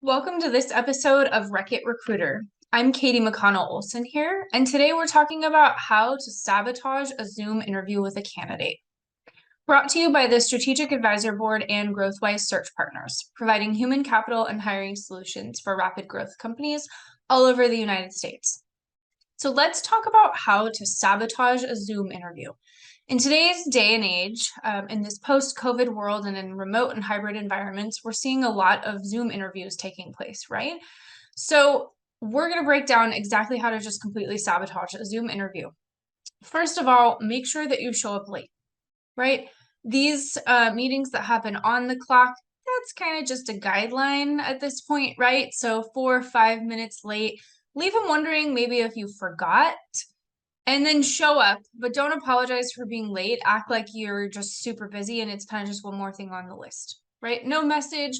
Welcome to this episode of Wreck-It Recruiter. I'm Katie McConnell Olson here, and today we're talking about how to sabotage a Zoom interview with a candidate. Brought to you by the Strategic Advisor Board and GrowthWise Search Partners, providing human capital and hiring solutions for rapid growth companies all over the United States. So let's talk about how to sabotage a Zoom interview. In today's day and age, in this post-COVID world and in remote and hybrid environments, we're seeing a lot of Zoom interviews taking place, right? So we're going to break down exactly how to just completely sabotage a Zoom interview. First of all, make sure that you show up late, right? These meetings that happen on the clock, that's kind of just a guideline at this point, right? So 4 or 5 minutes late, leave them wondering maybe if you forgot. And then show up, but don't apologize for being late. Act like you're just super busy and it's kind of just one more thing on the list, right? No message,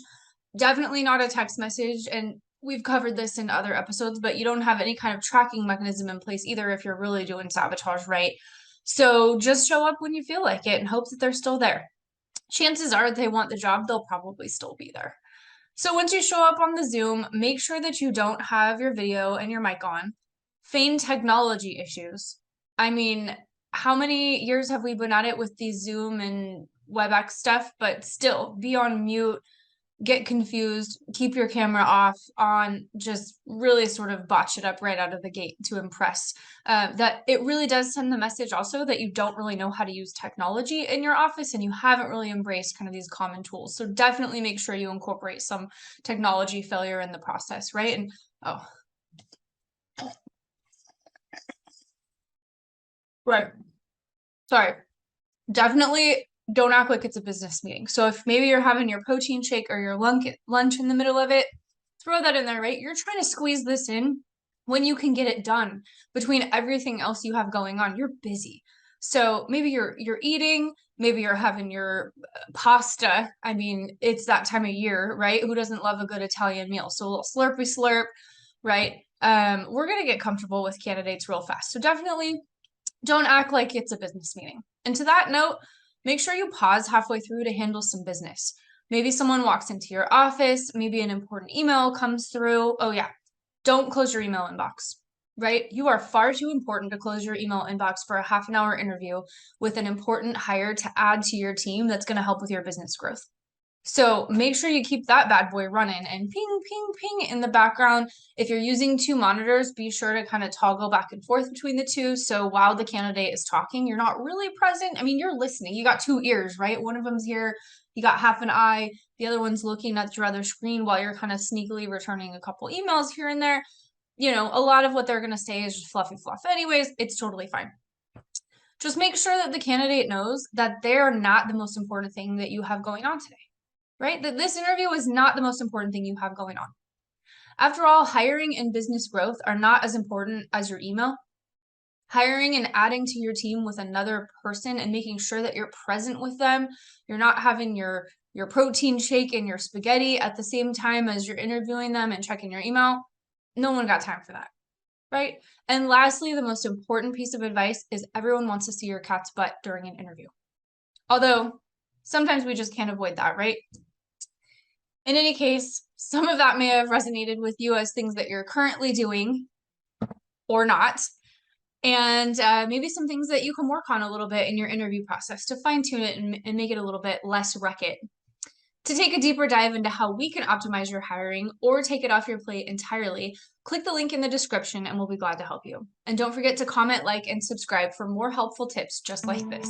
definitely not a text message. And we've covered this in other episodes, but you don't have any kind of tracking mechanism in place either if you're really doing sabotage, right? So just show up when you feel like it and hope that they're still there. Chances are they want the job, they'll probably still be there. So once you show up on the Zoom, make sure that you don't have your video and your mic on. Feign technology issues. I mean, how many years have we been at it with these Zoom and WebEx stuff? But still, be on mute, get confused, keep your camera off, on, just really sort of botch it up right out of the gate to impress. That it really does send the message also that you don't really know how to use technology in your office and you haven't really embraced kind of these common tools. So definitely make sure you incorporate some technology failure in the process, right? And right. Sorry. Definitely don't act like it's a business meeting. So if maybe you're having your protein shake or your lunch in the middle of it, throw that in there, right? You're trying to squeeze this in when you can get it done between everything else you have going on. You're busy. So maybe you're eating, maybe you're having your pasta. I mean, it's that time of year, right? Who doesn't love a good Italian meal? So a little slurpy slurp, right? We're gonna get comfortable with candidates real fast. So definitely don't act like it's a business meeting. And to that note, make sure you pause halfway through to handle some business. Maybe someone walks into your office, maybe an important email comes through. Oh, yeah, don't close your email inbox, right? You are far too important to close your email inbox for a half an hour interview with an important hire to add to your team that's going to help with your business growth. So make sure you keep that bad boy running and ping, ping, ping in the background. If you're using two monitors, be sure to kind of toggle back and forth between the two. So while the candidate is talking, you're not really present. I mean, you're listening. You got two ears, right? One of them's here. You got half an eye. The other one's looking at your other screen while you're kind of sneakily returning a couple emails here and there. You know, a lot of what they're going to say is just fluffy fluff. Anyways, it's totally fine. Just make sure that the candidate knows that they're not the most important thing that you have going on today, right? That this interview is not the most important thing you have going on. After all, hiring and business growth are not as important as your email. Hiring and adding to your team with another person and making sure that you're present with them. You're not having your protein shake and your spaghetti at the same time as you're interviewing them and checking your email. No one got time for that, right? And lastly, the most important piece of advice is everyone wants to see your cat's butt during an interview. Although sometimes we just can't avoid that, right? In any case, some of that may have resonated with you as things that you're currently doing or not. And maybe some things that you can work on a little bit in your interview process to fine tune it and make it a little bit less wreck-it. To take a deeper dive into how we can optimize your hiring or take it off your plate entirely, click the link in the description and we'll be glad to help you. And don't forget to comment, like, and subscribe for more helpful tips just like this.